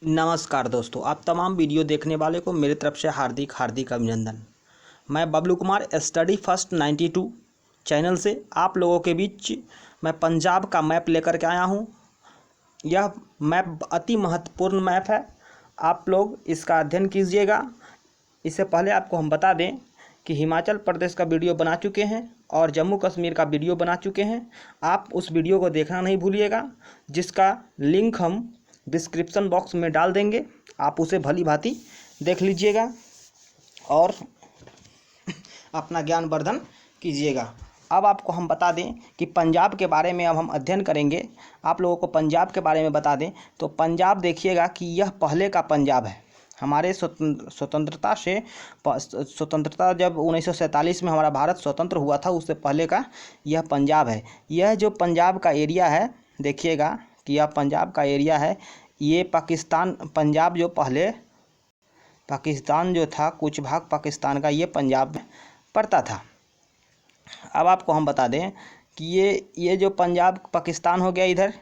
नमस्कार दोस्तों, आप तमाम वीडियो देखने वाले को मेरी तरफ से हार्दिक हार्दिक अभिनंदन। मैं Bablu Kumar study first 92 channel से आप लोगों के बीच मैं पंजाब का मैप लेकर के आया हूं। यह मैप अति महत्वपूर्ण मैप है, आप लोग इसका अध्ययन कीजिएगा। इससे पहले आपको हम बता दें कि हिमाचल प्रदेश का वीडियो बना चुके हैं और जम्मू कश्मीर का वीडियो बना चुके हैं। आप उस वीडियो को देखना नहीं भूलिएगा, जिसका लिंक हम डिस्क्रिप्शन बॉक्स में डाल देंगे। आप उसे भली भांति देख लीजिएगा और अपना ज्ञान वर्धन कीजिएगा। अब आपको हम बता दें कि पंजाब के बारे में अब हम अध्ययन करेंगे। आप लोगों को पंजाब के बारे में बता दें तो पंजाब देखिएगा कि यह पहले का पंजाब है। हमारे स्वतंत्रता जब 1947 में हमारा भारत स्वतंत्र हुआ था, उससे पहले का यह पंजाब है। यह जो पंजाब का एरिया है, देखिएगा कि यह पंजाब का एरिया है। ये पाकिस्तान, पंजाब जो पहले पाकिस्तान जो था, कुछ भाग पाकिस्तान का ये पंजाब में पड़ता था। अब आपको हम बता दें कि ये जो पंजाब पाकिस्तान हो गया इधर,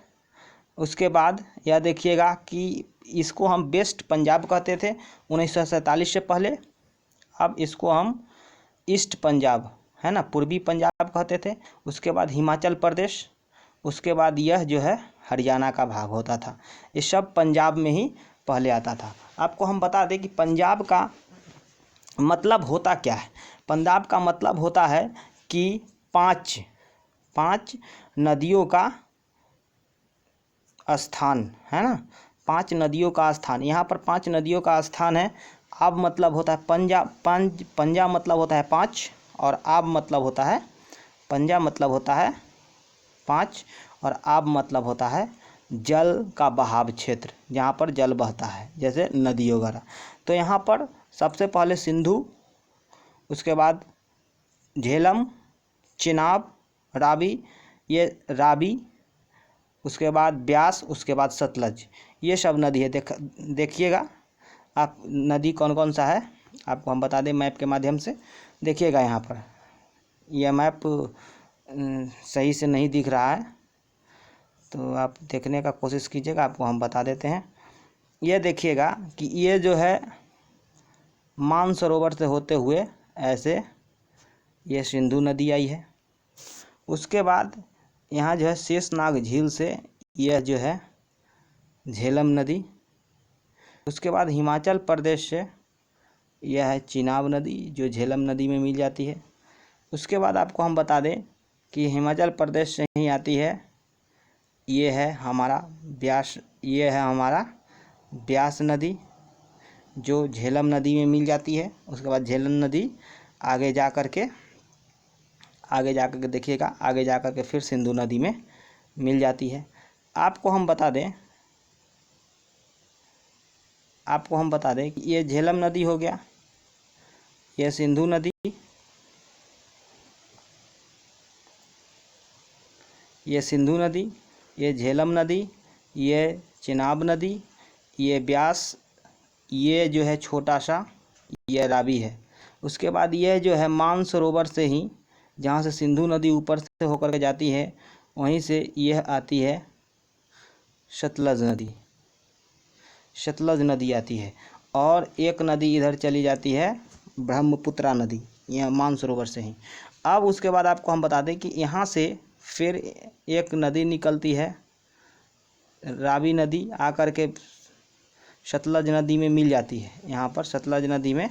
उसके बाद यह देखिएगा कि इसको हम वेस्ट पंजाब कहते थे 1947 से पहले। अब इसको हम ईस्ट पंजाब, है ना, पूर्वी पंजाब कहते थे। उसके बाद हिमाचल प्रदेश, उसके बाद यह जो है हरियाणा का भाग होता था। ये सब पंजाब में ही पहले आता था। आपको हम बता दें कि पंजाब का मतलब होता क्या है। पंजाब का मतलब होता है कि पांच नदियों का स्थान, है ना, 5 नदियों का स्थान। यहाँ पर 5 नदियों का स्थान है। अब मतलब होता है पंजा मतलब होता है 5 और आब मतलब होता है, पंजा मतलब होता है 5 और आब मतलब होता है जल का बहाव क्षेत्र, जहाँ पर जल बहता है, जैसे नदी वगैरह। तो यहाँ पर सबसे पहले सिंधु, उसके बाद झेलम, चिनाब, रावी, ये रावी, उसके बाद ब्यास, उसके बाद सतलज, ये सब नदी है। देखिएगा आप नदी कौन कौन सा है, आपको हम बता दें मैप के माध्यम से। देखिएगा यहाँ पर यह मैप सही से नहीं दिख रहा है, तो आप देखने का कोशिश कीजिएगा, आपको हम बता देते हैं। ये देखिएगा कि ये जो है मानसरोवर से होते हुए ऐसे ये सिंधु नदी आई है। उसके बाद यहाँ जो है शेषनाग झील से यह जो है झेलम नदी। उसके बाद हिमाचल प्रदेश से यह है चिनाब नदी, जो झेलम नदी में मिल जाती है। उसके बाद आपको हम बता दें कि हिमाचल प्रदेश से ही आती है, ये है हमारा ब्यास, ये है हमारा ब्यास नदी, जो झेलम नदी में मिल जाती है। उसके बाद झेलम नदी आगे जा कर के देखिएगा, आगे जा कर के फिर सिंधु नदी में मिल जाती है। आपको हम बता दें कि ये झेलम नदी हो गया, ये सिंधु नदी, ये सिंधु नदी, ये झेलम नदी, ये चिनाब नदी, ये ब्यास, ये जो है छोटा सा ये रावी है। उसके बाद ये जो है मानसरोवर से ही, जहाँ से सिंधु नदी ऊपर से होकर के जाती है, वहीं से यह आती है सतलज नदी आती है। और एक नदी इधर चली जाती है ब्रह्मपुत्रा नदी, यह मानसरोवर से ही। अब उसके बाद आपको हम बता दें कि यहाँ से फिर एक नदी निकलती है रावी नदी, आकर के सतलज नदी में मिल जाती है। यहाँ पर सतलज नदी में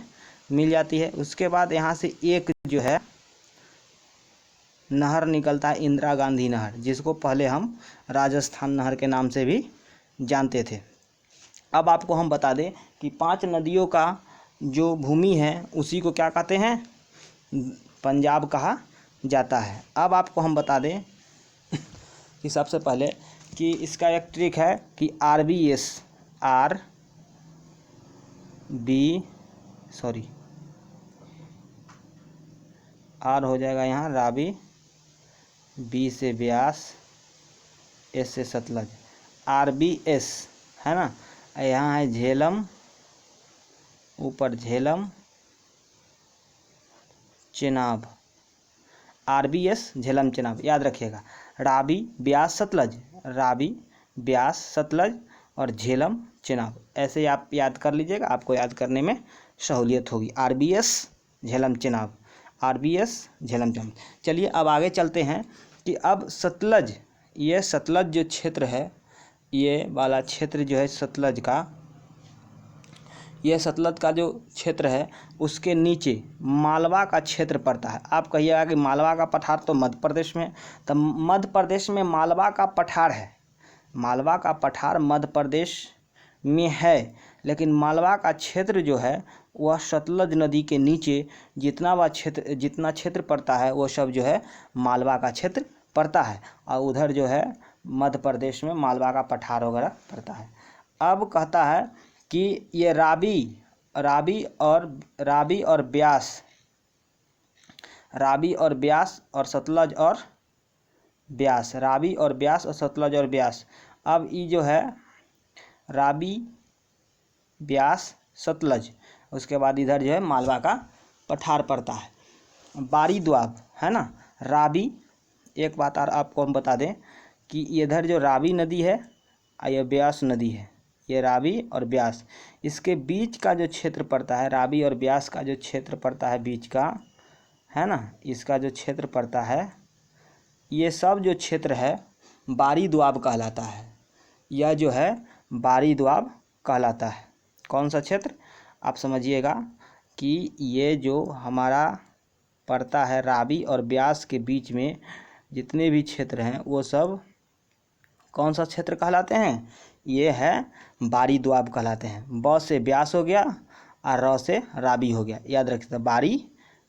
मिल जाती है। उसके बाद यहाँ से एक जो है नहर निकलता है, इंदिरा गांधी नहर, जिसको पहले हम राजस्थान नहर के नाम से भी जानते थे। अब आपको हम बता दें कि 5 नदियों का जो भूमि है उसी को क्या कहते हैं, पंजाब कहा जाता है। अब आपको हम बता दें कि सबसे पहले कि इसका एक ट्रिक है कि आर हो जाएगा यहाँ रावी, बी से ब्यास, एस से सतलज, RBS, है ना। यहाँ है झेलम, ऊपर झेलम, चिनाब, RBS, झेलम, चिनाब, याद रखिएगा। रावी, ब्यास, सतलज, रावी, ब्यास, सतलज और झेलम, चेनाब, ऐसे आप याद कर लीजिएगा, आपको याद करने में सहूलियत होगी। RBS Jhelum Chenab, RBS Jhelum Chenab. चलिए अब आगे चलते हैं कि अब सतलज, ये सतलज जो क्षेत्र है, ये वाला क्षेत्र जो है सतलज का, यह सतलज का जो क्षेत्र है उसके नीचे मालवा का क्षेत्र पड़ता है। आप कहिएगा कि मालवा का पठार तो मध्य प्रदेश में, तो मध्य प्रदेश में मालवा का पठार है, मालवा का पठार मध्य प्रदेश में है, लेकिन मालवा का क्षेत्र जो है वह सतलज नदी के नीचे जितना क्षेत्र पड़ता है वो सब जो है मालवा का क्षेत्र पड़ता है, और उधर जो है मध्य प्रदेश में मालवा का पठार वगैरह पड़ता है। अब कहता है कि ये रावी और ब्यास और सतलज और ब्यास, रावी और ब्यास और सतलज और ब्यास। अब ये जो है रावी, ब्यास, सतलज, उसके बाद इधर जो है मालवा का पठार पड़ता है। बारी द्वाब है ना, रावी, एक बात और आपको हम बता दें कि इधर जो रावी नदी है और ये ब्यास नदी है, ये रावी और ब्यास, इसके बीच का जो क्षेत्र पड़ता है, रावी और ब्यास का जो क्षेत्र पड़ता है बीच का, है ना, इसका जो क्षेत्र पड़ता है, ये सब जो क्षेत्र है बारी द्वाब कहलाता है। यह जो है बारी द्वाब कहलाता है। कौन सा क्षेत्र, आप समझिएगा कि ये जो हमारा पड़ता है रावी और ब्यास के बीच में जितने भी क्षेत्र हैं वो सब कौन सा क्षेत्र कहलाते हैं, ये है बारी द्वाब कहलाते हैं। ब से ब्यास हो गया और र से रावी हो गया, याद रखिए, बारी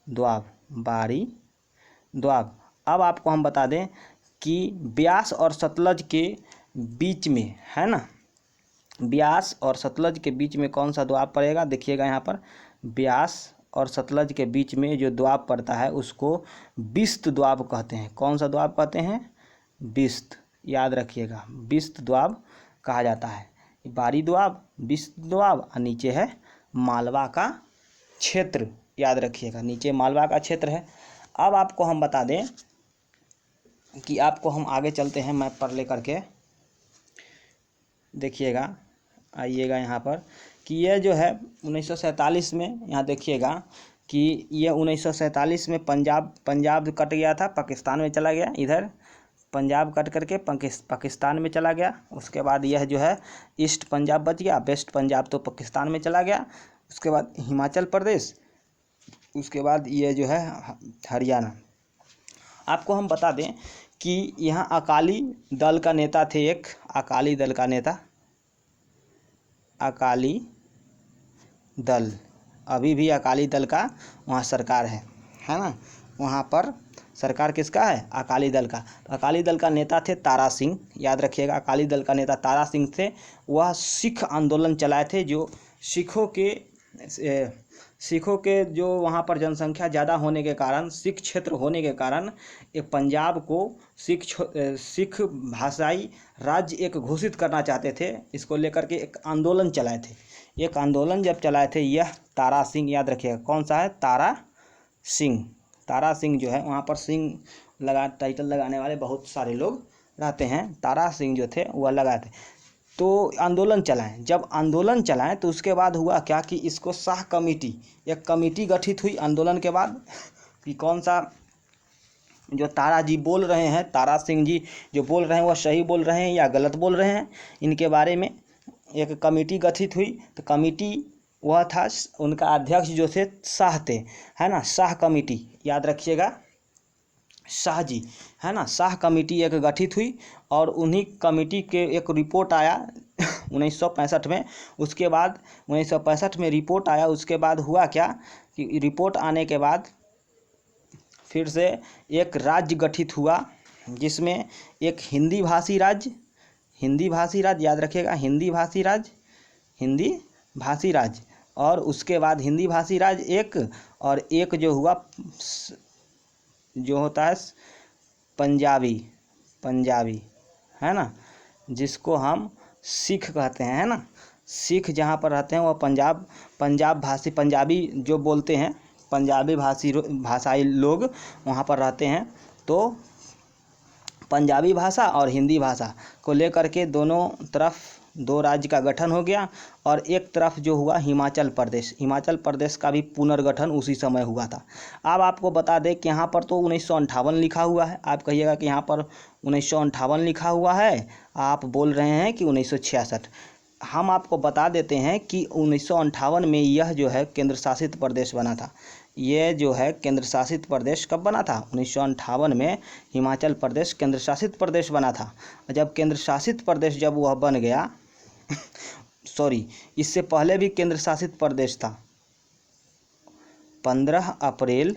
द्वाब, बारी द्वाब। अब आपको हम बता दें कि ब्यास और सतलज के बीच में, है ना, ब्यास और सतलज के बीच में कौन सा द्वाब पड़ेगा, देखिएगा यहाँ पर, ब्यास और सतलज के बीच में जो द्वाब पड़ता है उसको बिस्त द्वाब कहते हैं। कौन सा द्वाब कहते हैं, बिस्त, याद रखिएगा, बिस्त द्वाब कहा जाता है। बारी द्वाब, बिस्त द्वाब, और नीचे है मालवा का क्षेत्र, याद रखिएगा, नीचे मालवा का क्षेत्र है। अब आपको हम बता दें कि आपको हम आगे चलते हैं मैप पर लेकर के, देखिएगा, आइएगा यहाँ पर कि ये जो है 1947 में, यहाँ देखिएगा कि ये 1947 में पंजाब कट गया था, पाकिस्तान में चला गया, इधर पंजाब कट करके पाकिस्तान में चला गया। उसके बाद यह जो है ईस्ट पंजाब बच गया, वेस्ट पंजाब तो पाकिस्तान में चला गया। उसके बाद हिमाचल प्रदेश, उसके बाद ये जो है हरियाणा। आपको हम बता दें कि यहाँ अकाली दल का नेता थे, एक अकाली दल का नेता, अकाली दल, अभी भी अकाली दल का वहाँ सरकार है ना, वहाँ पर सरकार किसका है, अकाली दल का। तो अकाली दल का नेता थे तारा सिंह, याद रखिएगा, अकाली दल का नेता तारा सिंह थे। वह सिख आंदोलन चलाए थे, जो सिखों के जो वहाँ पर जनसंख्या ज़्यादा होने के कारण, सिख क्षेत्र होने के कारण, एक पंजाब को सिख भाषाई राज्य एक घोषित करना चाहते थे। इसको लेकर के एक आंदोलन चलाए थे। एक आंदोलन जब चलाए थे, यह तारा सिंह, याद रखिएगा, कौन सा है, तारा सिंह। तारा सिंह जो है, वहाँ पर सिंह टाइटल लगाने वाले बहुत सारे लोग रहते हैं। तारा सिंह जो थे वह लगाए थे, तो आंदोलन चलाएं। जब आंदोलन चलाएं तो उसके बाद हुआ क्या कि इसको शाह कमेटी, एक कमेटी गठित हुई आंदोलन के बाद, कि कौन सा, जो तारा जी बोल रहे हैं, तारा सिंह जी जो बोल रहे हैं वह सही बोल रहे हैं या गलत बोल रहे हैं, इनके बारे में एक कमेटी गठित हुई। तो कमेटी वह था, उनका अध्यक्ष जो थे शाह थे, है ना, शाह कमेटी, याद रखिएगा, शाह जी, है ना, शाह कमेटी एक गठित हुई। और उन्हीं कमेटी के एक रिपोर्ट आया 1965 में। उसके बाद 1965 में रिपोर्ट आया। उसके बाद हुआ क्या कि रिपोर्ट आने के बाद फिर से एक राज्य गठित हुआ, जिसमें एक हिंदी भाषी राज्य, याद रखिएगा, हिंदी भाषी राज्य, और उसके बाद हिंदी भाषी राज्य एक, और एक जो हुआ जो होता है पंजाबी, है ना, जिसको हम सिख कहते हैं, है ना, सिख जहाँ पर रहते हैं वो पंजाबी जो बोलते हैं, पंजाबी भाषाई लोग वहाँ पर रहते हैं। तो पंजाबी भाषा और हिंदी भाषा को लेकर के दोनों तरफ दो राज्य का गठन हो गया। और एक तरफ जो हुआ हिमाचल प्रदेश का भी पुनर्गठन उसी समय हुआ था। अब आपको बता दें कि यहाँ पर तो 1958 लिखा हुआ है। आप कहिएगा कि यहाँ पर 1958 लिखा हुआ है, आप बोल रहे हैं कि 1966। हम आपको बता देते हैं कि 1958 में यह जो है केंद्र शासित प्रदेश बना था। ये जो है केंद्र शासित प्रदेश कब बना था? 1958 में हिमाचल प्रदेश केंद्र शासित प्रदेश बना था। जब केंद्र शासित प्रदेश जब वह बन गया सॉरी, इससे पहले भी केंद्र शासित प्रदेश था। 15 अप्रैल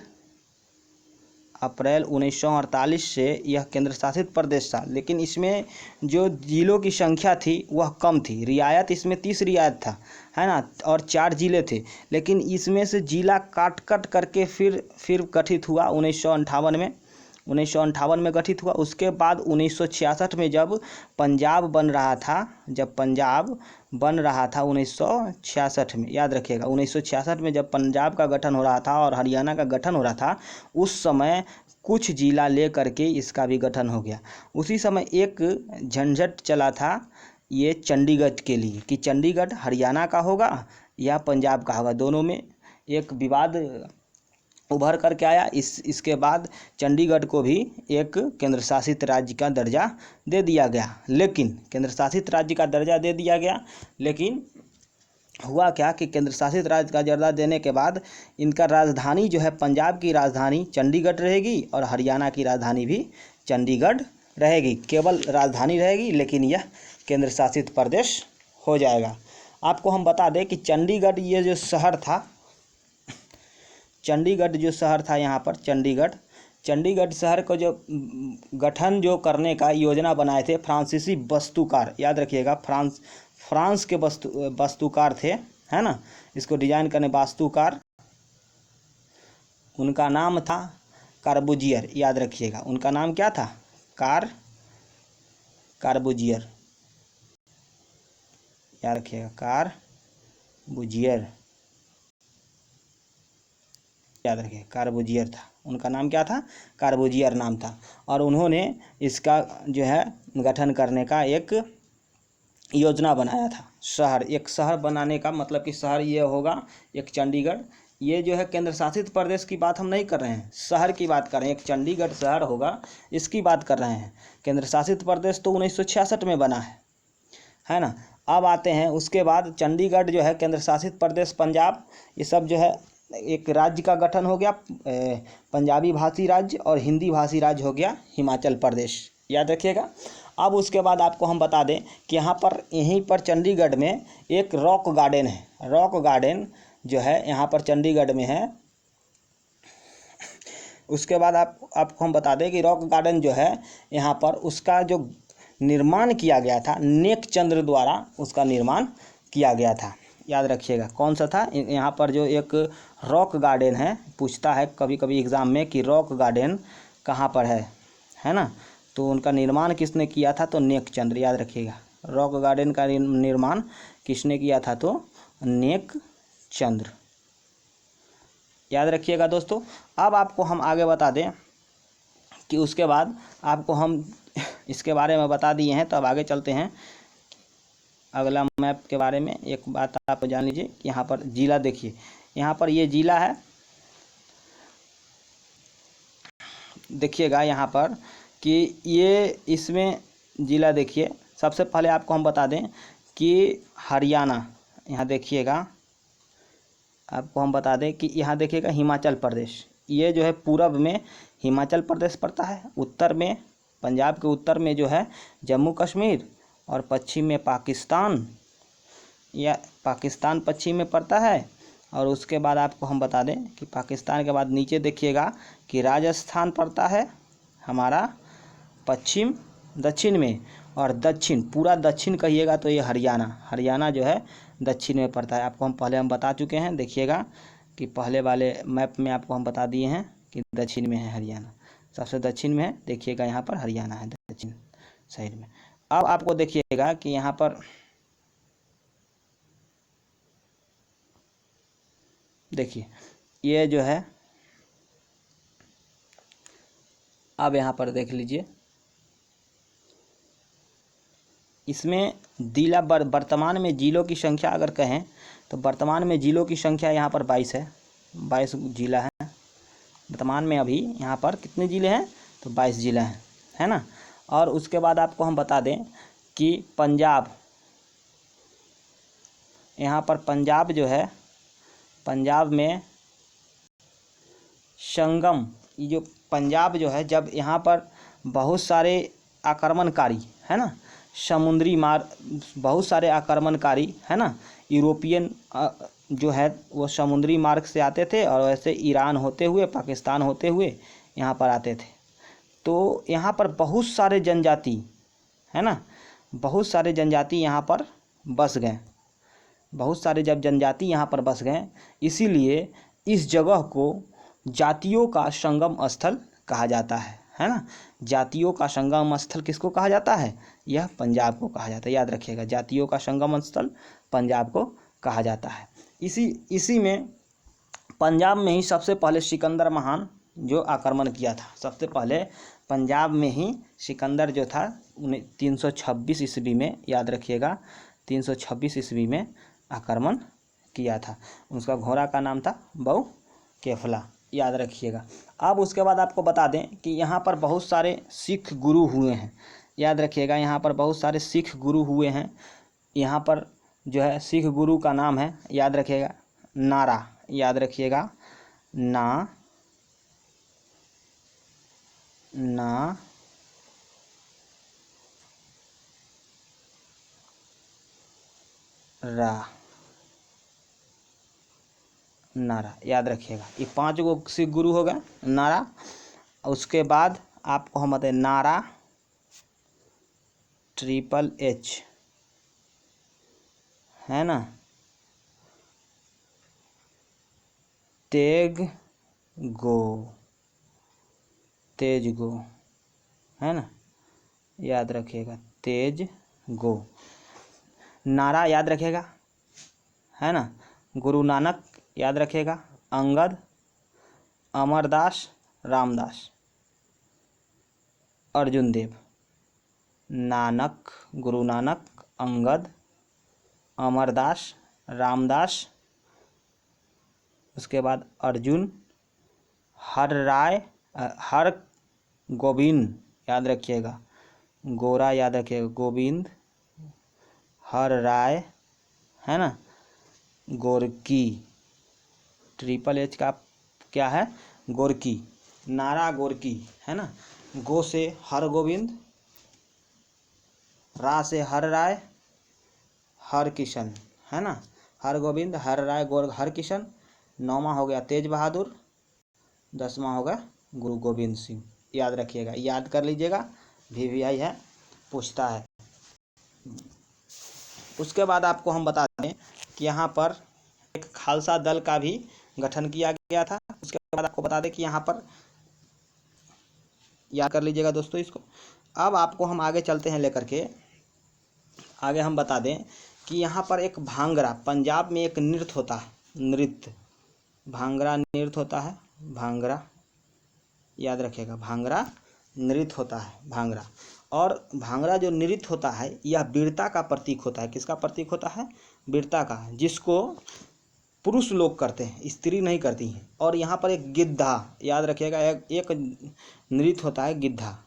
1948 से यह केंद्र शासित प्रदेश था, लेकिन इसमें जो जिलों की संख्या थी वह कम थी। रियायत इसमें 30 रियायत था, है ना, और 4 जिले थे। लेकिन इसमें से जिला काट करके फिर गठित हुआ 1958 में। 1958 में गठित हुआ। उसके बाद 1966 में जब पंजाब बन रहा था, 1966 में, याद रखिएगा 1966 में जब पंजाब का गठन हो रहा था और हरियाणा का गठन हो रहा था, उस समय कुछ जिला ले करके इसका भी गठन हो गया। उसी समय एक झंझट चला था ये चंडीगढ़ के लिए कि चंडीगढ़ हरियाणा का होगा या पंजाब का होगा। दोनों में एक विवाद उभर करके आया। इसके बाद चंडीगढ़ को भी एक केंद्र शासित राज्य का दर्जा दे दिया गया। लेकिन केंद्र शासित राज्य का दर्जा दे दिया गया, लेकिन हुआ क्या कि केंद्र शासित राज्य का दर्जा देने के बाद इनका राजधानी जो है, पंजाब की राजधानी चंडीगढ़ रहेगी और हरियाणा की राजधानी भी चंडीगढ़ रहेगी। केवल राजधानी रहेगी, लेकिन यह केंद्र शासित प्रदेश हो जाएगा। आपको हम बता दें कि चंडीगढ़ ये जो शहर था, चंडीगढ़ जो शहर था यहाँ पर चंडीगढ़ शहर को जो गठन जो करने का योजना बनाए थे फ्रांसीसी वास्तुकार, याद रखिएगा फ्रांस के वास्तुकार थे, है ना। इसको डिजाइन करने वास्तुकार, उनका नाम था कार्बुजियर, याद रखिएगा उनका नाम क्या था? कार्बुजियर, याद रखिएगा कार्बुजियर, याद रखिए कार्बुजियर था उनका नाम। क्या था? कार्बुजियर नाम था। और उन्होंने इसका जो है गठन करने का एक योजना बनाया था। एक शहर बनाने का मतलब कि शहर ये होगा एक चंडीगढ़। ये जो है केंद्र शासित प्रदेश की बात हम नहीं कर रहे हैं, शहर की बात कर रहे हैं। एक चंडीगढ़ शहर होगा, इसकी बात कर रहे हैं। केंद्र शासित प्रदेश तो 1966 में बना है ना। अब आते हैं उसके बाद चंडीगढ़ जो है केंद्र शासित प्रदेश, पंजाब, ये सब जो है एक राज्य का गठन हो गया। पंजाबी भाषी राज्य और हिंदी भाषी राज्य हो गया हिमाचल प्रदेश, याद रखिएगा। अब उसके बाद आपको हम बता दें कि यहाँ पर यहीं पर चंडीगढ़ में एक रॉक गार्डन है। रॉक गार्डन जो है यहाँ पर चंडीगढ़ में है। उसके बाद आपको हम बता दें कि रॉक गार्डन जो है यहाँ पर उसका जो निर्माण किया गया था नेक चंद्र द्वारा, उसका निर्माण किया गया था, याद रखिएगा। कौन सा था? यहाँ पर जो एक रॉक गार्डन है, पूछता है कभी कभी एग्ज़ाम में कि रॉक गार्डन कहाँ पर है ना। तो उनका निर्माण किसने किया था? तो नेक चंद्र, याद रखिएगा। रॉक गार्डन का निर्माण किसने किया था? तो नेक चंद्र, याद रखिएगा दोस्तों। अब आपको हम आगे बता दें कि उसके बाद आपको हम इसके बारे में बता दिए हैं, तो अब आगे चलते हैं अगला मैप के बारे में। एक बात आप जान लीजिए कि यहाँ पर जिला देखिए, यहाँ पर ये जिला है, देखिएगा यहाँ पर कि ये इसमें जिला देखिए। सबसे पहले आपको हम बता दें कि हरियाणा, यहाँ देखिएगा, आपको हम बता दें कि यहाँ देखिएगा हिमाचल प्रदेश, ये जो है पूरब में हिमाचल प्रदेश पड़ता है, उत्तर में पंजाब के उत्तर में जो है जम्मू कश्मीर, और पश्चिम में पाकिस्तान, या पाकिस्तान पश्चिम में पड़ता है। और उसके बाद आपको हम बता दें कि पाकिस्तान के बाद नीचे देखिएगा कि राजस्थान पड़ता है हमारा पश्चिम दक्षिण में, और दक्षिण पूरा दक्षिण कहिएगा तो ये हरियाणा जो है दक्षिण में पड़ता है। आपको हम बता चुके हैं, देखिएगा कि पहले वाले मैप में आपको हम बता दिए हैं कि दक्षिण में है हरियाणा, सबसे दक्षिण में है। देखिएगा यहाँ पर हरियाणा है दक्षिण साइड में। अब आपको देखिएगा कि यहाँ पर देखिए ये जो है, अब यहाँ पर देख लीजिए इसमें जिला वर्तमान में जिलों की संख्या अगर कहें तो वर्तमान में जिलों की संख्या यहाँ पर 22 है, 22 जिला है वर्तमान में। अभी यहाँ पर कितने ज़िले हैं तो 22 जिला हैं, है ना। और उसके बाद आपको हम बता दें कि पंजाब, यहाँ पर पंजाब जो है, पंजाब में संगम, ये जो पंजाब जो है, जब यहाँ पर बहुत सारे आक्रमणकारी, है ना, समुद्री बहुत सारे आक्रमणकारी, है ना, यूरोपियन जो है वो समुद्री मार्ग से आते थे और वैसे ईरान होते हुए, पाकिस्तान होते हुए यहाँ पर आते थे। तो यहाँ पर बहुत सारे जनजाति, है ना, बहुत सारे जनजाति यहाँ पर बस गए, बहुत सारे जब जनजाति यहाँ पर बस गए, इसीलिए इस जगह को जातियों का संगम स्थल कहा जाता है ना। जातियों का संगम स्थल किसको कहा जाता है, यह पंजाब को कहा जाता है, याद रखिएगा, जातियों का संगम स्थल पंजाब को कहा जाता है। इसी में पंजाब में ही सबसे पहले सिकंदर महान जो आक्रमण किया था, सबसे पहले पंजाब में ही सिकंदर जो था 326 ईस्वी में, याद रखिएगा, 326 ईस्वी में आक्रमण किया था। उसका घोड़ा का नाम था बहु केफला, याद रखिएगा। अब उसके बाद आपको बता दें कि यहाँ पर बहुत सारे सिख गुरु हुए हैं, याद रखिएगा, यहाँ पर बहुत सारे सिख गुरु हुए हैं। यहाँ पर जो है सिख गुरु का नाम है, याद रखिएगा, नारा, याद रखिएगा, ना रा, नारा, याद रखिएगा। ये 5 गो सिख गुरु हो गए, नारा। उसके बाद आपको हम बताएं नारा, ट्रिपल एच, है ना, तेज गो, है ना, याद रखिएगा, तेज गो, नारा, याद रखिएगा, है ना, गुरु नानक, याद रखिएगा, अंगद, अमरदास, रामदास, अर्जुन देव, नानक, गुरु नानक, अंगद, अमरदास, रामदास, उसके बाद अर्जुन, हर गोविंद, याद रखिएगा, गोरा, याद रखिएगा, गोविंद, हर राय, है ना, गोरकी, ट्रिपल एच का क्या है, गोरकी, नारा गोरकी, है ना, गो से हर गोविंद, रा से हर राय, हर किशन, है ना, हर गोविंद, हर राय, हर किशन। 9वां हो गया तेज बहादुर, 10वां होगा गुरु गोविंद सिंह, याद रखिएगा, याद कर लीजिएगा, VVI है, पूछता है। उसके बाद आपको हम बता दें कि यहाँ पर एक खालसा दल का भी गठन किया गया था। उसके बाद आपको बता दें कि यहाँ पर, याद कर लीजिएगा दोस्तों इसको। अब आपको हम आगे चलते हैं लेकर के, आगे हम बता दें कि यहाँ पर एक भांगड़ा, पंजाब में एक नृत्य होता है, नृत्य, भांगड़ा नृत्य होता है, भांगड़ा, याद रखिएगा, भांगड़ा नृत्य होता है, भांगड़ा। और भांगड़ा जो नृत्य होता है यह वीरता का प्रतीक होता है। किसका प्रतीक होता है, वीरता का, जिसको पुरुष लोग करते हैं, स्त्री नहीं करती हैं। और यहाँ पर एक गिद्धा, याद रखिएगा, एक नृत्य होता है गिद्धा,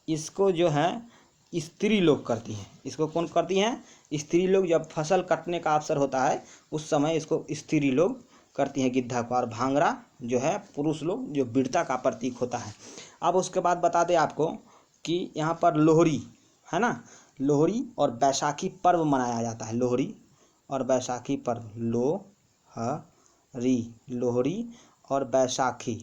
इसको जो है स्त्री लोग करती हैं। इसको कौन करती हैं, स्त्री लोग। जब फसल कटने का अवसर होता है उस समय इसको स्त्री लोग करती हैं गिद्धा को, और भांगड़ा जो है पुरुष लोग, जो वीरता का प्रतीक होता है। अब उसके बाद बता दें आपको कि यहाँ पर लोहड़ी, है ना, लोहड़ी और बैसाखी पर्व मनाया जाता है, लोहड़ी और बैसाखी पर्व, लोहड़ी और बैसाखी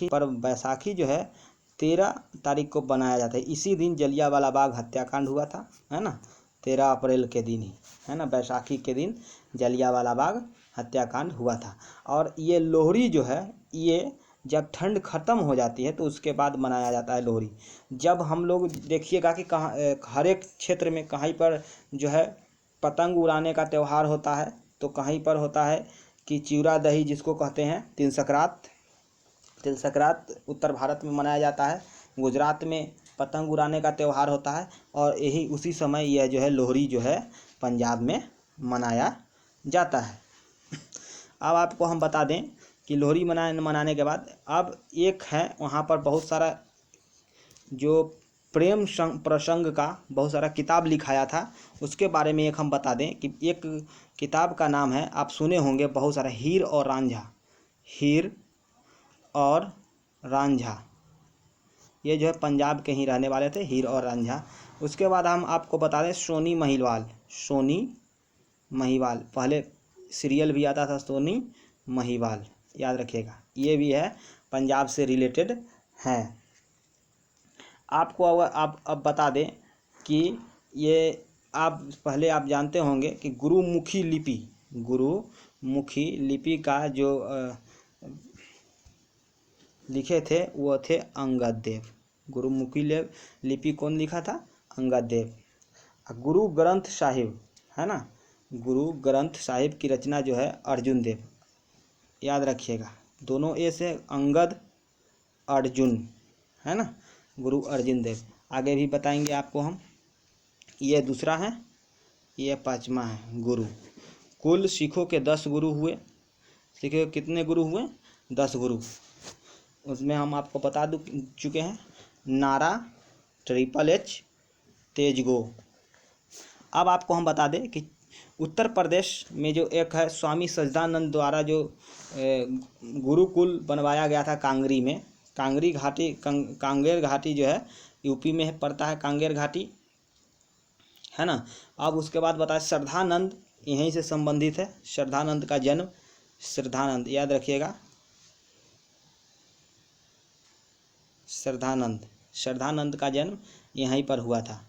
पर्व। बैसाखी जो है 13 तारीख को बनाया जाता है। इसी दिन जलियांवाला बाग हत्याकांड हुआ था, है ना, 13 अप्रैल के दिन ही, है ना, बैसाखी के दिन जलियांवाला बाग हत्याकांड हुआ था। और ये लोहड़ी जो है, ये जब ठंड ख़त्म हो जाती है तो उसके बाद मनाया जाता है लोहड़ी। जब हम लोग देखिएगा कि कहाँ, हर एक क्षेत्र में कहीं पर जो है पतंग उड़ाने का त्यौहार होता है, तो कहीं पर होता है कि चिवड़ा दही जिसको कहते हैं, तिल संक्रांत उत्तर भारत में मनाया जाता है। गुजरात में पतंग उड़ाने का त्यौहार होता है। और यही उसी समय यह जो है लोहड़ी जो है पंजाब में मनाया जाता है। अब आपको हम बता दें कि लोहड़ी मनाने के बाद अब एक है वहाँ पर बहुत सारा जो प्रेम प्रसंग का बहुत सारा किताब लिखाया था, उसके बारे में एक हम बता दें कि एक किताब का नाम है, आप सुने होंगे बहुत सारा, हीर और रांझा। हीर और रांझा, ये जो है पंजाब के ही रहने वाले थे, हीर और रांझा। उसके बाद हम आपको बता दें सोनी महिवाल। सोनी महिवाल, पहले सीरियल भी आता था सोनी महिवाल, याद रखिएगा, ये भी है पंजाब से रिलेटेड हैं। आपको आप अब बता दें कि ये आप पहले आप जानते होंगे कि गुरुमुखी लिपि का जो लिखे थे वो थे अंगद देव। गुरुमुखी लिपि कौन लिखा था? अंगद देव। गुरु ग्रंथ साहिब है ना, गुरु ग्रंथ साहिब की रचना जो है अर्जुन देव, याद रखिएगा, दोनों ए से अंगद अर्जुन है ना, गुरु अर्जुन देव। आगे भी बताएंगे आपको हम। ये दूसरा है, ये पांचवा है गुरु। कुल सिखों के 10 गुरु हुए। सिखों के कितने गुरु हुए? 10 गुरु। उसमें हम आपको बता चुके हैं, नारा, ट्रिपल एच, तेजगो। अब आपको हम बता दें कि उत्तर प्रदेश में जो एक है स्वामी सच्चिदानंद द्वारा जो गुरुकुल बनवाया गया था कांगरी में, कांगरी घाटी, कांगेर घाटी जो है यूपी में पड़ता है, कांगेर घाटी है ना। अब उसके बाद बताए श्रद्धानंद यहीं से संबंधित है। श्रद्धानंद का जन्म, श्रद्धानंद याद रखिएगा, श्रद्धानंद का जन्म यहीं पर हुआ था,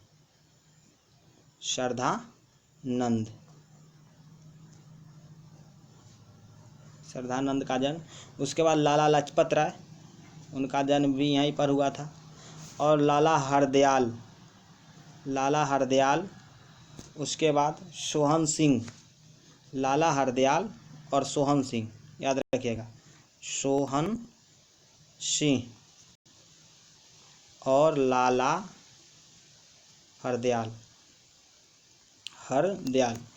श्रद्धानंद का जन्म। उसके बाद लाला लाजपत राय, उनका जन्म भी यहीं पर हुआ था। और लाला हरदयाल, उसके बाद सोहन सिंह, लाला हरदयाल और सोहन सिंह, याद रखिएगा, सोहन सिंह और लाला हरदयाल,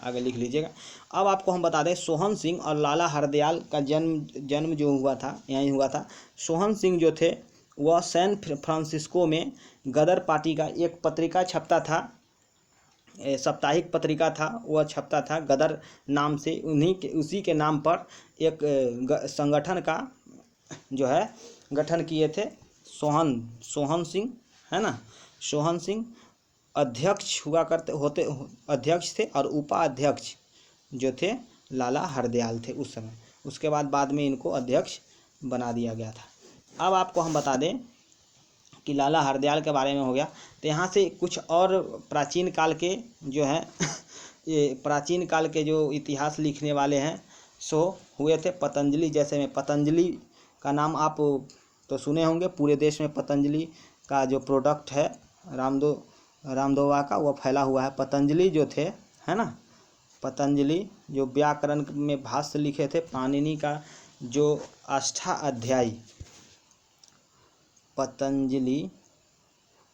आगे लिख लीजिएगा। अब आपको हम बता दें सोहन सिंह और लाला हरदयाल का जन्म जो हुआ था यहीं हुआ था। सोहन सिंह जो थे वह सैन फ्रांसिस्को में गदर पार्टी का एक पत्रिका छपता था, साप्ताहिक पत्रिका था, वह छपता था गदर नाम से। उसी के नाम पर एक संगठन का जो है गठन किए थे सोहन सिंह है ना। सोहन सिंह अध्यक्ष अध्यक्ष थे और उपाध्यक्ष जो थे लाला हरदयाल थे उस समय। उसके बाद में इनको अध्यक्ष बना दिया गया था। अब आपको हम बता दें कि लाला हरदयाल के बारे में हो गया, तो यहाँ से कुछ और प्राचीन काल के जो हैं ये प्राचीन काल के जो इतिहास लिखने वाले हैं सो हुए थे पतंजलि। जैसे में पतंजलि का नाम आप तो सुने होंगे, पूरे देश में पतंजलि का जो प्रोडक्ट है रामदेवा का वो फैला हुआ है। पतंजलि जो थे है ना, पतंजलि जो व्याकरण में भाष्य लिखे थे, पाणिनि का जो अष्टाध्यायी, पतंजलि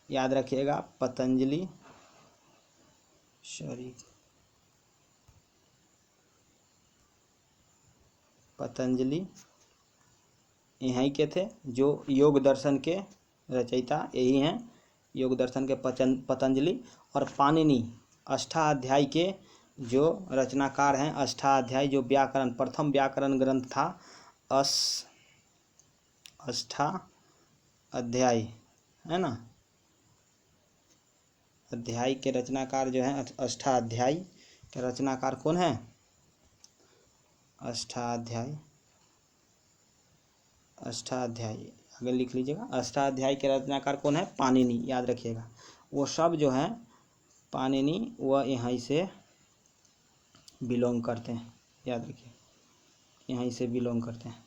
याद रखिएगा, पतंजलि यहीं के थे, जो योग दर्शन के रचयिता यही हैं, योग दर्शन के पतंजलि। और पाणिनि अष्टाध्यायी के जो रचनाकार हैं, अष्टाध्यायी जो व्याकरण प्रथम व्याकरण ग्रंथ था अष्टाध्यायी है ना, अध्याय के रचनाकार जो हैं अष्टाध्यायी के रचनाकार कौन है? अष्टाध्यायी आगे लिख लीजिएगा। अष्टाध्यायी के रचनाकार कौन है? पाणिनि, याद रखिएगा। वो सब जो हैं पाणिनि वह यहीं से बिलोंग करते हैं, याद रखिए, यहीं से बिलोंग करते हैं।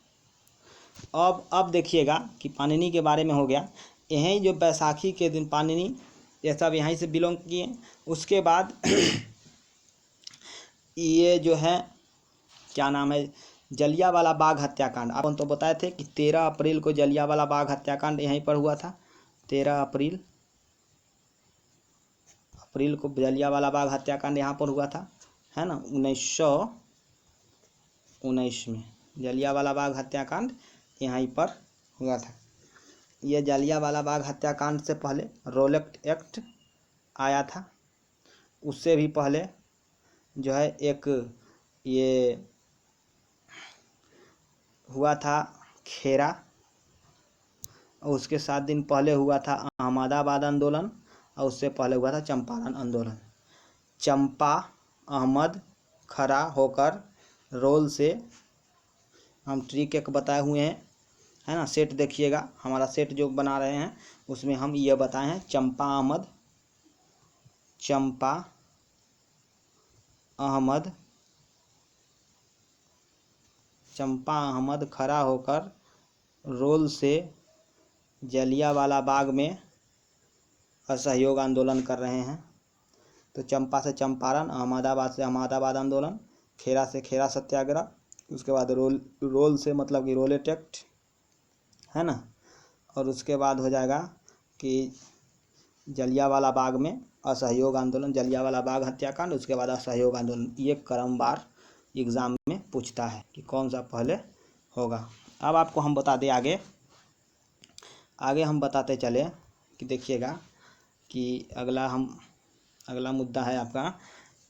अब देखिएगा कि पाणिनि के बारे में हो गया। यहीं जो बैसाखी के दिन पाणिनि ये सब यहीं से बिलोंग किए। उसके बाद ये जो है क्या नाम है, जलियांवाला बाग हत्याकांड। अपन तो बताए थे कि 13 अप्रैल को जलियांवाला बाग हत्याकांड यहीं पर हुआ था, 13 अप्रैल अप्रैल को जलियांवाला बाग हत्याकांड यहाँ पर हुआ था, है ना, 1919 में जलियांवाला बाग हत्याकांड यहीं पर हुआ था। यह जलियांवाला बाग हत्याकांड से पहले रॉलेट एक्ट आया था, उससे भी पहले जो है एक ये हुआ था खेरा, और उसके 7 दिन पहले हुआ था अहमदाबाद आंदोलन, और उससे पहले हुआ था चंपारण आंदोलन। चंपा अहमद खड़ा होकर रोल से हम ट्रिक एक बताए हुए हैं, है ना, सेट देखिएगा, हमारा सेट जो बना रहे हैं उसमें हम ये बताए हैं चंपा अहमद खड़ा होकर रोल से जलियांवाला बाग में असहयोग आंदोलन कर रहे हैं। तो चंपा से चंपारण, अहमदाबाद से अहमदाबाद आंदोलन, खेरा से खेरा सत्याग्रह, उसके बाद रोल से मतलब कि रॉलेट एक्ट, है ना, और उसके बाद हो जाएगा कि जलियांवाला बाग में असहयोग आंदोलन, जलियांवाला बाग हत्याकांड, उसके बाद असहयोग आंदोलन। ये क्रमवार एग्ज़ाम में पूछता है कि कौन सा पहले होगा। अब आपको हम बता दें आगे हम बताते चले कि देखिएगा कि अगला मुद्दा है आपका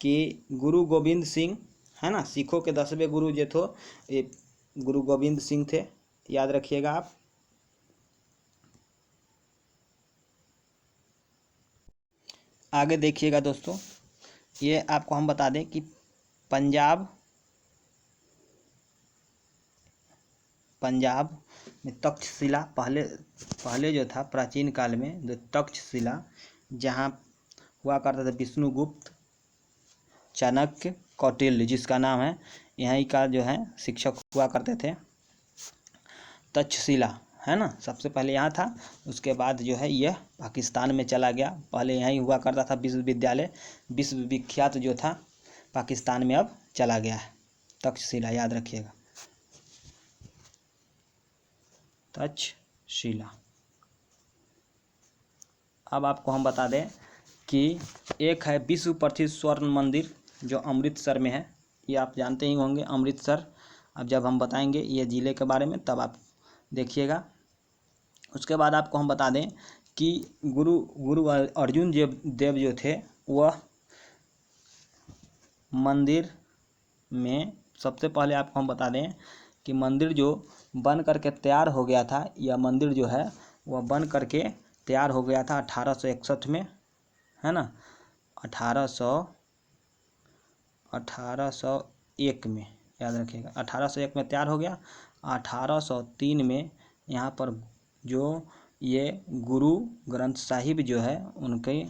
कि गुरु गोविंद सिंह, है ना, सिखों के 10वें गुरु जो थे ये गुरु गोविंद सिंह थे, याद रखिएगा आप। आगे देखिएगा दोस्तों, ये आपको हम बता दें कि पंजाब में तक्षशिला पहले जो था प्राचीन काल में, जो तक्षशिला जहाँ हुआ करता था विष्णुगुप्त, चाणक्य, कौटिल्य जिसका नाम है, यहीं का जो है शिक्षक हुआ करते थे। तक्षशिला, है ना, सबसे पहले यहाँ था, उसके बाद जो है यह पाकिस्तान में चला गया। पहले यहीं हुआ करता था विश्वविद्यालय, विश्वविख्यात जो था पाकिस्तान में अब चला गया है। तक्षशिला याद रखिएगा, तक्षशिला। अब आपको हम बता दें कि एक है विश्व प्रसिद्ध स्वर्ण मंदिर जो अमृतसर में है, ये आप जानते ही होंगे अमृतसर। अब जब हम बताएंगे ये ज़िले के बारे में तब आप देखिएगा। उसके बाद आपको हम बता दें कि गुरु अर्जुन देव जो थे वह मंदिर में, सबसे पहले आपको हम बता दें कि मंदिर जो बन करके तैयार हो गया था, यह मंदिर जो है वह बन करके तैयार हो गया था 1861 में, है ना, 1801 में, याद रखिएगा 1801 में तैयार हो गया। 1803 में यहाँ पर जो ये गुरु ग्रंथ साहिब जो है उनके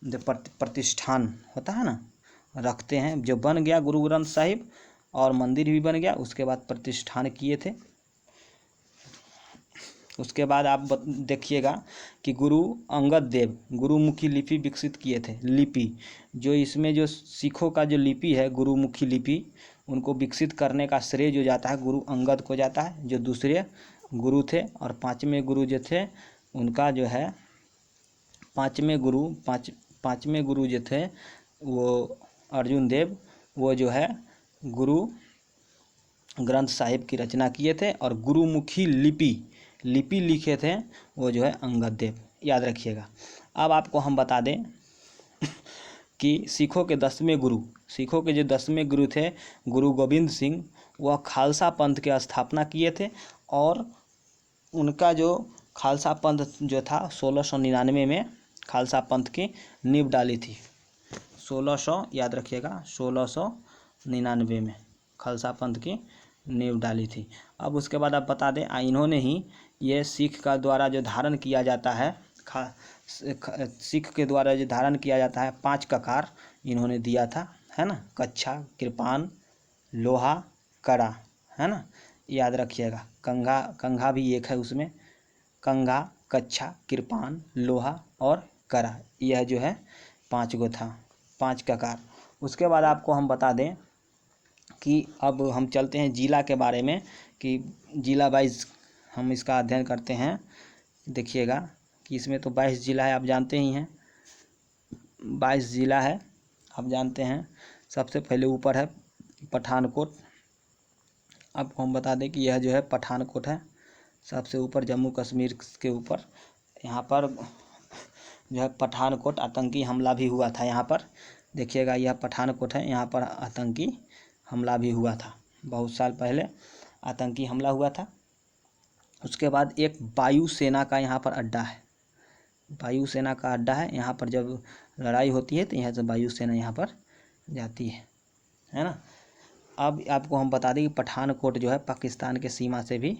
जो प्रतिष्ठान होता है ना, रखते हैं, जो बन गया गुरु ग्रंथ साहिब और मंदिर भी बन गया, उसके बाद प्रतिष्ठान किए थे। उसके बाद आप देखिएगा कि गुरु अंगद देव गुरुमुखी लिपि विकसित किए थे। लिपि जो इसमें जो सिखों का जो लिपि है गुरुमुखी लिपि, उनको विकसित करने का श्रेय जो जाता है गुरु अंगद को जाता है, जो दूसरे गुरु थे। और पांचवें गुरु जो थे उनका जो है पांचवें गुरु जो थे वो अर्जुन देव, वो जो है गुरु ग्रंथ साहिब की रचना किए थे, और गुरुमुखी लिपि लिखे थे वो जो है अंगद देव, याद रखिएगा। अब आपको हम बता दें कि सिखों के जो 10वें गुरु थे गुरु गोविंद सिंह, वह खालसा पंथ की स्थापना किए थे, और उनका जो खालसा पंथ जो था 1699 में खालसा पंथ की नींव डाली थी। 1600 याद रखिएगा, 1699 में खालसा पंथ की नींव डाली थी। अब उसके बाद आप बता दें इन्होंने ही ये सिख का द्वारा जो धारण किया जाता है सिख के द्वारा जो धारण किया जाता है 5 ककार इन्होंने दिया था, है ना, कच्छा, कृपान, लोहा, कड़ा, है ना, याद रखिएगा। कंघा भी एक है उसमें, कंघा, कच्छा, कृपान, लोहा और कड़ा, यह जो है 5 गो था, 5 ककार। उसके बाद आपको हम बता दें कि अब हम चलते हैं जिला के बारे में कि जिला वाइज हम इसका अध्ययन करते हैं। देखिएगा कि इसमें तो 22 जिला है, आप जानते ही हैं। 22 ज़िला है, आप जानते हैं। सबसे पहले ऊपर है पठानकोट। आपको हम बता दें कि यह जो है पठानकोट है, सबसे ऊपर जम्मू कश्मीर के ऊपर। यहाँ पर जो है पठानकोट आतंकी हमला भी हुआ था। यहाँ पर देखिएगा, यह पठानकोट है, यहाँ पर आतंकी हमला भी हुआ था, बहुत साल पहले आतंकी हमला हुआ था। उसके बाद एक वायुसेना का यहाँ पर अड्डा है, वायुसेना का अड्डा है। यहाँ पर जब लड़ाई होती है तो यहाँ से वायुसेना यहाँ पर जाती है ना। अब आपको हम बता दें कि पठानकोट जो है पाकिस्तान के सीमा से भी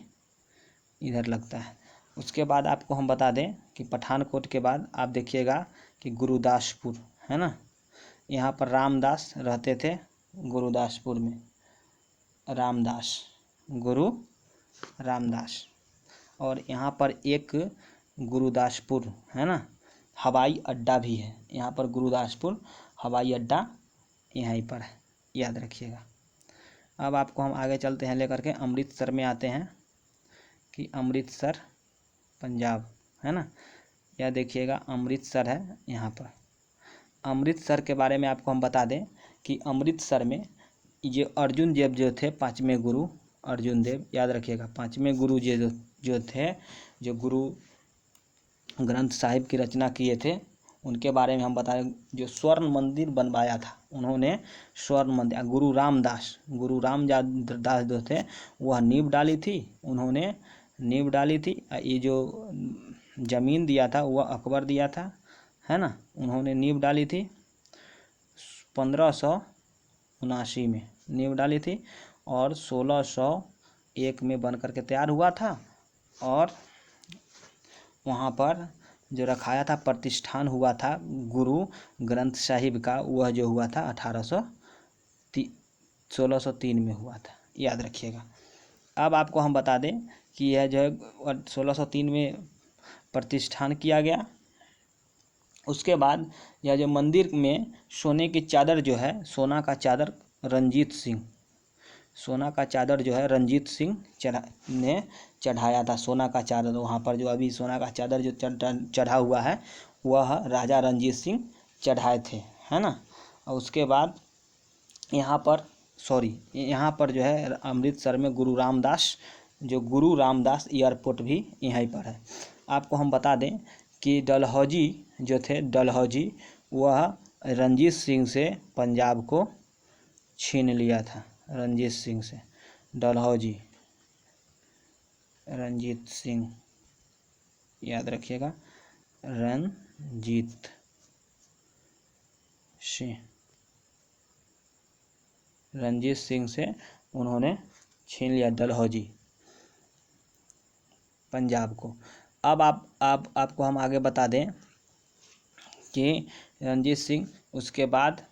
इधर लगता है। उसके बाद आपको हम बता दें कि पठानकोट के बाद आप देखिएगा कि गुरुदासपुर है ना, यहाँ पर रामदास रहते थे, गुरुदासपुर में रामदास, गुरु रामदास। और यहाँ पर एक गुरुदासपुर है ना हवाई अड्डा भी है, यहाँ पर गुरुदासपुर हवाई अड्डा यहीं पर है, याद रखिएगा। अब आपको हम आगे चलते हैं लेकर के अमृतसर में आते हैं कि अमृतसर पंजाब है ना, यह देखिएगा अमृतसर है। यहाँ पर अमृतसर के बारे में आपको हम बता दें कि अमृतसर में ये अर्जुन देव जो थे, पाँचवें गुरु अर्जुन देव, याद रखिएगा, पाँचवें गुरु जो थे, जो गुरु ग्रंथ साहिब की रचना किए थे, उनके बारे में हम बताएं। जो स्वर्ण मंदिर बनवाया था उन्होंने, स्वर्ण मंदिर, गुरु रामदास जो थे वह नींव डाली थी, उन्होंने नींव डाली थी। ये जो ज़मीन दिया था वह अकबर दिया था, है ना, उन्होंने नींव डाली थी 1579 में नींव डाली थी, और 1601 में बन करके तैयार हुआ था। और वहाँ पर जो रखाया था, प्रतिष्ठान हुआ था गुरु ग्रंथ साहिब का, वह जो हुआ था 1603 में हुआ था, याद रखिएगा। अब आपको हम बता दें कि यह जो है 1603 में प्रतिष्ठान किया गया। उसके बाद यह जो मंदिर में सोने की चादर जो है, सोना का चादर रंजीत सिंह, सोना का चादर जो है रंजीत सिंह ने चढ़ाया था। सोना का चादर वहाँ पर जो अभी सोना का चादर जो चढ़ा हुआ है वह राजा रंजीत सिंह चढ़ाए थे, है ना। और उसके बाद यहाँ पर जो है अमृतसर में गुरु रामदास एयरपोर्ट भी यहीं पर है। आपको हम बता दें कि डलहौजी जो थे, डलहौजी वह रंजीत सिंह से पंजाब को छीन लिया था, रंजीत सिंह से, डलहौजी रंजीत सिंह, याद रखिएगा, रंजीत सिंह से उन्होंने छीन लिया डलहौजी, पंजाब को। अब आपको हम आगे बता दें कि रंजीत सिंह, उसके बाद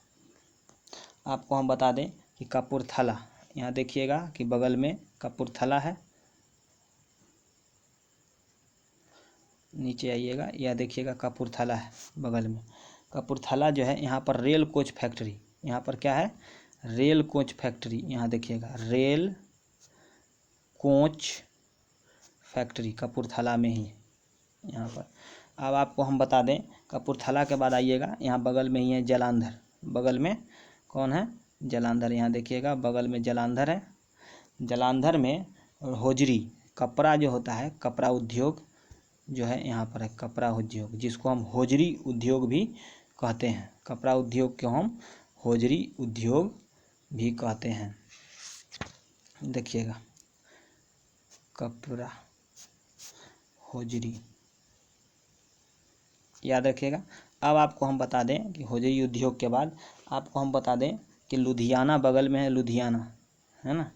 आपको हम बता दें कि कपूरथला, यहाँ देखिएगा कि बगल में कपूरथला है, नीचे आइएगा, यह देखिएगा कपूरथला है बगल में। कपूरथला जो है यहाँ पर रेल कोच फैक्ट्री, यहाँ पर क्या है, रेल कोच फैक्ट्री, यहाँ देखिएगा रेल कोच फैक्ट्री कपूरथला में ही यहाँ पर। अब आपको हम बता दें कपूरथला के बाद आइएगा, यहाँ बगल में ही है जालंधर, बगल में कौन है, जालंधर, यहाँ देखिएगा बगल में जालंधर है। जालंधर में होजरी, कपड़ा जो होता है, कपड़ा उद्योग जो है यहाँ पर है, कपड़ा उद्योग, जिसको हम होजरी उद्योग भी कहते हैं, कपड़ा उद्योग को हम होजरी उद्योग भी कहते हैं। देखिएगा कपड़ा होजरी, याद रखिएगा। अब आपको हम बता दें कि होजरी उद्योग के बाद आपको हम बता दें कि लुधियाना बगल में है, लुधियाना है ना,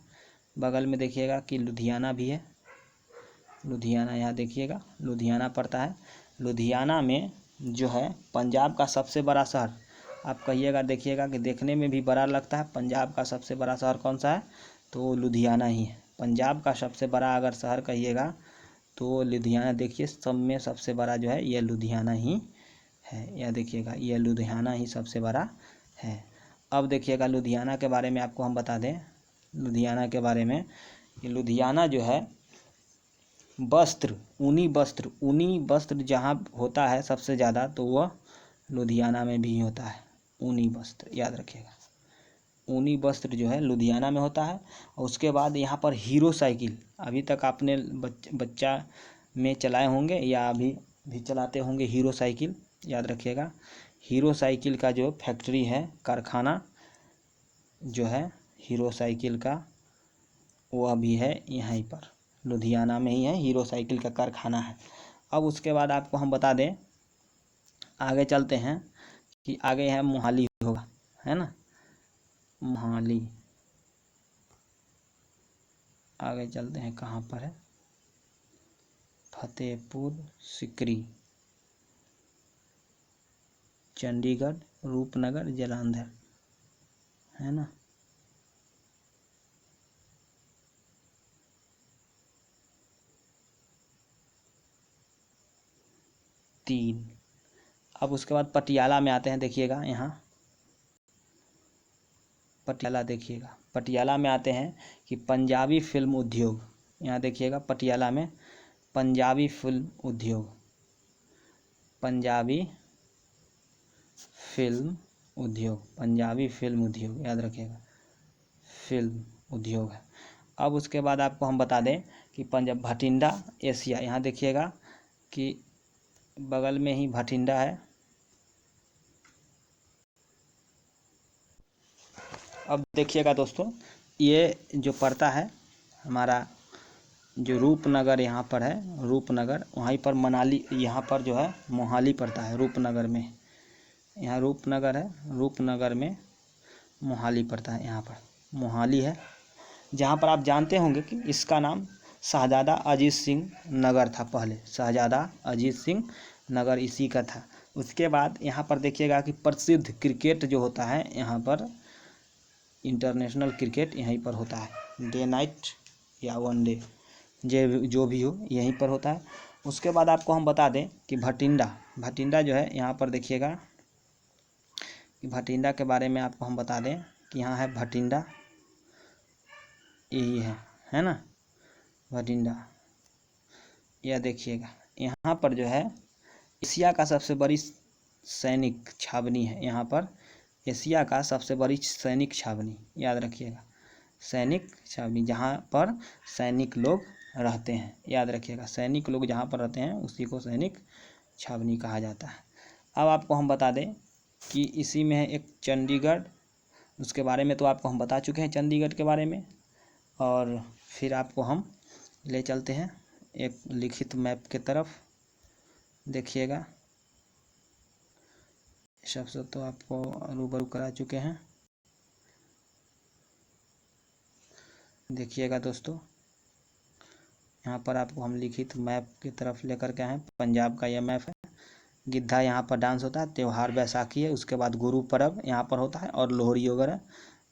बगल में देखिएगा कि लुधियाना भी है, लुधियाना, यहाँ देखिएगा लुधियाना पड़ता है। लुधियाना में जो है पंजाब का सबसे बड़ा शहर, आप कहिएगा, देखिएगा कि देखने में भी बड़ा लगता है, पंजाब का सबसे बड़ा शहर कौन सा है, तो लुधियाना ही है। पंजाब का सबसे बड़ा अगर शहर कहिएगा तो लुधियाना, देखिए सब में सबसे बड़ा जो है यह लुधियाना ही है, यह देखिएगा यह लुधियाना ही सबसे बड़ा है। अब देखिएगा लुधियाना के बारे में आपको हम बता दें, लुधियाना के बारे में कि लुधियाना जो है वस्त्र, ऊनी वस्त्र जहाँ होता है सबसे ज़्यादा, तो वह लुधियाना में भी होता है ऊनी वस्त्र, याद रखिएगा। ऊनी वस्त्र जो है लुधियाना में होता है। और उसके बाद यहाँ पर हीरो साइकिल, अभी तक आपने बच्चा में चलाए होंगे या अभी भी चलाते होंगे हीरो साइकिल, याद रखिएगा। हीरो साइकिल का जो फैक्ट्री है, कारखाना जो है हीरो साइकिल का, वो अभी है यहीं पर लुधियाना में ही है, हीरो साइकिल का कारखाना है। अब उसके बाद आपको हम बता दें, आगे चलते हैं कि आगे है मोहाली होगा, है ना, मोहाली। आगे चलते हैं, कहाँ पर है, फतेहपुर सिकरी, चंडीगढ़, रूपनगर, जालंधर, है ना। तीन। अब उसके बाद पटियाला में आते हैं, देखिएगा यहाँ पटियाला, देखिएगा पटियाला में आते हैं कि पंजाबी फिल्म उद्योग, यहाँ देखिएगा पटियाला में पंजाबी फिल्म उद्योग, पंजाबी फिल्म उद्योग, पंजाबी फिल्म उद्योग, याद रखिएगा फिल्म उद्योग है। अब उसके बाद आपको हम बता दें कि पंजाब भटिंडा एशिया, यहाँ देखिएगा कि बगल में ही भटिंडा है। अब देखिएगा दोस्तों, ये जो पड़ता है हमारा जो रूपनगर यहाँ पर है, रूपनगर, वहीं पर मनाली, यहाँ पर जो है मोहाली पड़ता है रूपनगर में, यहाँ रूपनगर है, रूपनगर में मोहाली पड़ता है, यहाँ पर मोहाली है। जहाँ पर आप जानते होंगे कि इसका नाम शहजादा अजीत सिंह नगर था पहले, शहजादा अजीत सिंह नगर इसी का था। उसके बाद यहाँ पर देखिएगा कि प्रसिद्ध क्रिकेट जो होता है यहाँ पर, इंटरनेशनल क्रिकेट यहीं पर होता है, डे नाइट या वनडे जो भी हो यहीं पर होता है। उसके बाद आपको हम बता दें कि भटिंडा जो है यहाँ पर देखिएगा कि भटिंडा के बारे में आपको हम बता दें कि यहाँ है भटिंडा, यही है ना भटिंडा। यह देखिएगा यहाँ पर जो है एशिया का सबसे बड़ी सैनिक छावनी है, यहाँ पर एशिया का सबसे बड़ी सैनिक छावनी, याद रखिएगा सैनिक छावनी, जहाँ पर सैनिक लोग रहते हैं, याद रखिएगा सैनिक लोग जहाँ पर रहते हैं उसी को सैनिक छावनी कहा जाता है। अब आपको हम बता दें कि इसी में है एक चंडीगढ़, उसके बारे में तो आपको हम बता चुके हैं चंडीगढ़ के बारे में। और फिर आपको हम ले चलते हैं एक लिखित मैप के तरफ, देखिएगा सबसे तो आपको रूबरू करा चुके हैं। देखिएगा दोस्तों, यहाँ पर आपको हम लिखित मैप की तरफ लेकर के हैं। पंजाब का यह मैप है। गिद्धा यहाँ पर डांस होता है, त्यौहार बैसाखी है, उसके बाद गुरु पर्व यहाँ पर होता है और लोहड़ी वगैरह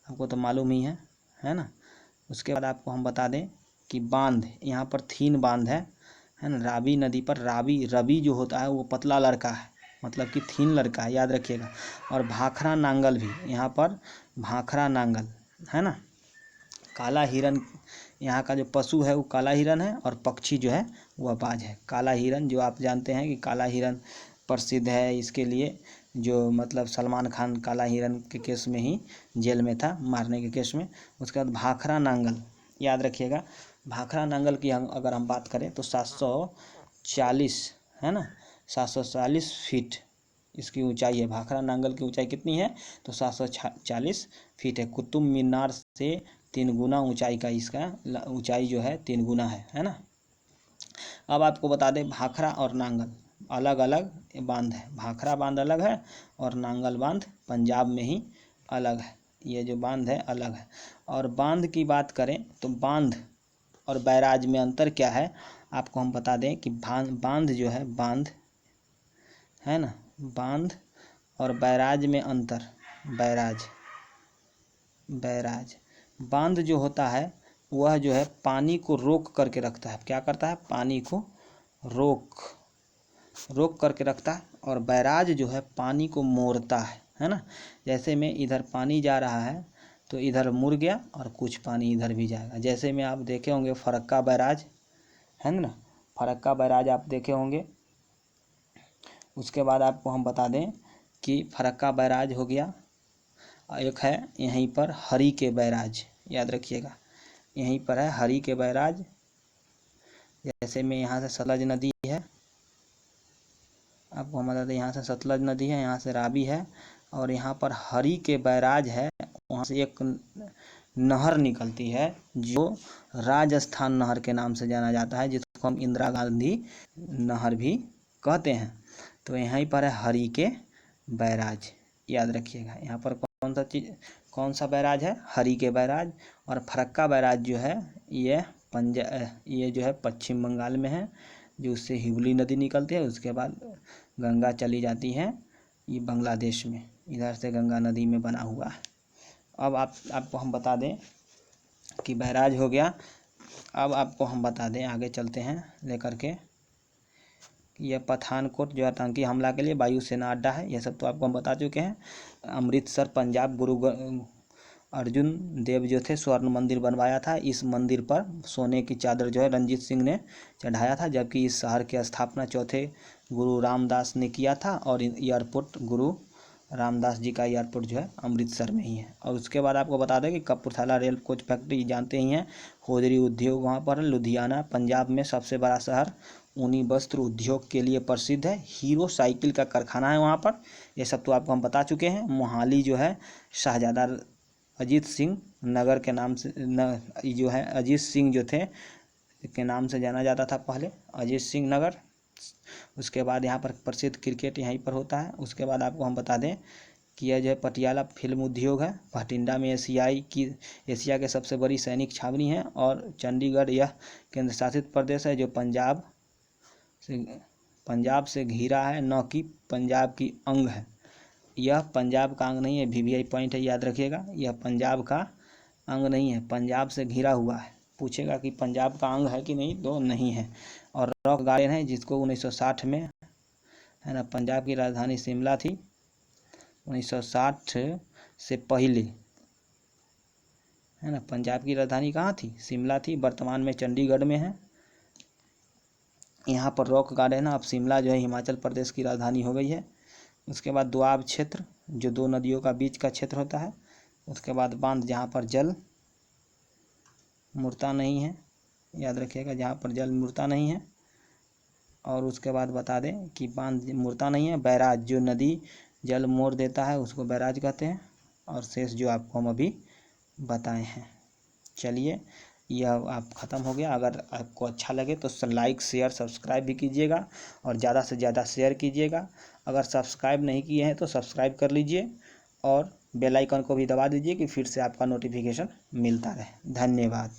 आपको तो मालूम ही है ना। उसके बाद आपको हम बता दें कि बांध, यहाँ पर थीन बांध है ना, रावी नदी पर। रवि जो होता है वो पतला लड़का है, मतलब कि थीन लड़का है, याद रखिएगा। और भाखड़ा नांगल भी, यहाँ पर भाखड़ा नांगल है ना। काला हिरन, यहाँ का जो पशु है वो काला हिरन है और पक्षी जो है वो अपाज है। काला हिरन, जो आप जानते हैं कि काला हिरन प्रसिद्ध है इसके लिए, जो मतलब सलमान खान काला हिरन के केस में ही जेल में था, मारने के केस में। उसके बाद भाखड़ा नांगल, याद रखिएगा भाखड़ा नांगल की अगर हम बात करें तो 740 है ना, 740 फीट इसकी ऊंचाई है। भाखड़ा नांगल की ऊंचाई कितनी है तो 740 फीट है। कुतुब मीनार से 3 गुना ऊंचाई का इसका ऊंचाई जो है 3 गुना है ना। अब आपको बता दें भाखड़ा और नांगल अलग अलग बांध है, भाखड़ा बांध अलग है और नांगल बांध पंजाब में ही अलग है। ये जो बांध है अलग है। और बांध की बात करें तो बांध और बैराज में अंतर क्या है आपको हम बता दें कि बांध जो है, बांध है ना, बांध और बैराज में अंतर। बैराज बांध जो होता है वह जो है पानी को रोक करके रखता है। क्या करता है, पानी को रोक करके रखता है। और बैराज जो है पानी को मोड़ता है ना। जैसे में इधर पानी जा रहा है तो इधर मुड़ गया और कुछ पानी इधर भी जाएगा। जैसे में आप देखे होंगे फरक्का बैराज है ना, फरक्का बैराज आप देखे होंगे। उसके बाद आपको हम बता दें कि फरक्का बैराज हो गया, एक है यहीं पर हरी के बैराज, याद रखिएगा यहीं पर है हरी के बैराज। जैसे में यहाँ से सतलज नदी है, आपको हम बता दें यहाँ से सतलज नदी है, यहाँ से रावी है, और यहाँ पर हरी के बैराज है। वहाँ से एक नहर निकलती है जो राजस्थान नहर के नाम से जाना जाता है, जिसको हम इंदिरा गांधी नहर भी कहते हैं। तो यहीं पर है हरी के बैराज, याद रखिएगा। यहाँ पर कौन सा बैराज है? हरी के बैराज। और फरक्का बैराज जो है ये जो है पश्चिम बंगाल में है, जो उससे हुगली नदी निकलती है, उसके बाद गंगा चली जाती है ये बांग्लादेश में, इधर से गंगा नदी में बना हुआ है। अब आपको हम बता दें कि बैराज हो गया। अब आपको हम बता दें, आगे चलते हैं लेकर के, यह पठानकोट जो आतंकी हमला के लिए वायुसेना अड्डा है, यह सब तो आपको हम बता चुके हैं। अमृतसर पंजाब गुरु अर्जुन देव जो थे स्वर्ण मंदिर बनवाया था। इस मंदिर पर सोने की चादर जो है रंजीत सिंह ने चढ़ाया था, जबकि इस शहर की स्थापना चौथे गुरु रामदास ने किया था। और एयरपोर्ट गुरु रामदास जी का एयरपोर्ट जो है अमृतसर में ही है। और उसके बाद आपको बता दें कि कपूरथला रेल कोच फैक्ट्री जानते ही हैं, होजरी उद्योग वहाँ पर। लुधियाना पंजाब में सबसे बड़ा शहर ऊनी वस्त्र उद्योग के लिए प्रसिद्ध है। हीरो साइकिल का कारखाना है वहाँ पर, ये सब तो आपको हम बता चुके हैं। मोहाली जो है शहजादा अजीत सिंह नगर के नाम से जो है अजीत सिंह जो थे के नाम से जाना जाता था पहले, अजीत सिंह नगर। उसके बाद यहाँ पर प्रसिद्ध क्रिकेट यहीं पर होता है। उसके बाद आपको हम बता दें कि यह जो है पटियाला फिल्म उद्योग है। भटिंडा में एशिया के सबसे बड़ी सैनिक छावनी है। और चंडीगढ़ यह केंद्र शासित प्रदेश है जो पंजाब से घिरा है, न कि पंजाब की अंग है। यह पंजाब का अंग नहीं है, VVI पॉइंट है, याद रखिएगा। यह पंजाब का अंग नहीं है, पंजाब से घिरा हुआ है। पूछेगा कि पंजाब का अंग है कि नहीं, तो नहीं है। और रॉक गार्डन है जिसको 1960 में, है ना, पंजाब की राजधानी शिमला थी 1960 से पहले, है ना। पंजाब की राजधानी कहाँ थी? शिमला थी, वर्तमान में चंडीगढ़ में है। यहाँ पर रॉक गार्डन है। अब शिमला जो है हिमाचल प्रदेश की राजधानी हो गई है। उसके बाद दोआब क्षेत्र जो दो नदियों का बीच का क्षेत्र होता है। उसके बाद बांध जहाँ पर जल मुड़ता नहीं है, याद रखिएगा, जहाँ पर जल मुड़ता नहीं है। और उसके बाद बता दें कि बांध मुड़ता नहीं है। बैराज जो नदी जल मोड़ देता है उसको बैराज कहते हैं। और शेष जो आपको हम अभी बताए हैं। चलिए, यह आप ख़त्म हो गया। अगर आपको अच्छा लगे तो लाइक शेयर सब्सक्राइब भी कीजिएगा, और ज़्यादा से ज़्यादा शेयर कीजिएगा। अगर सब्सक्राइब नहीं किए हैं तो सब्सक्राइब कर लीजिए, और बेल आइकन को भी दबा दीजिए कि फिर से आपका नोटिफिकेशन मिलता रहे। धन्यवाद।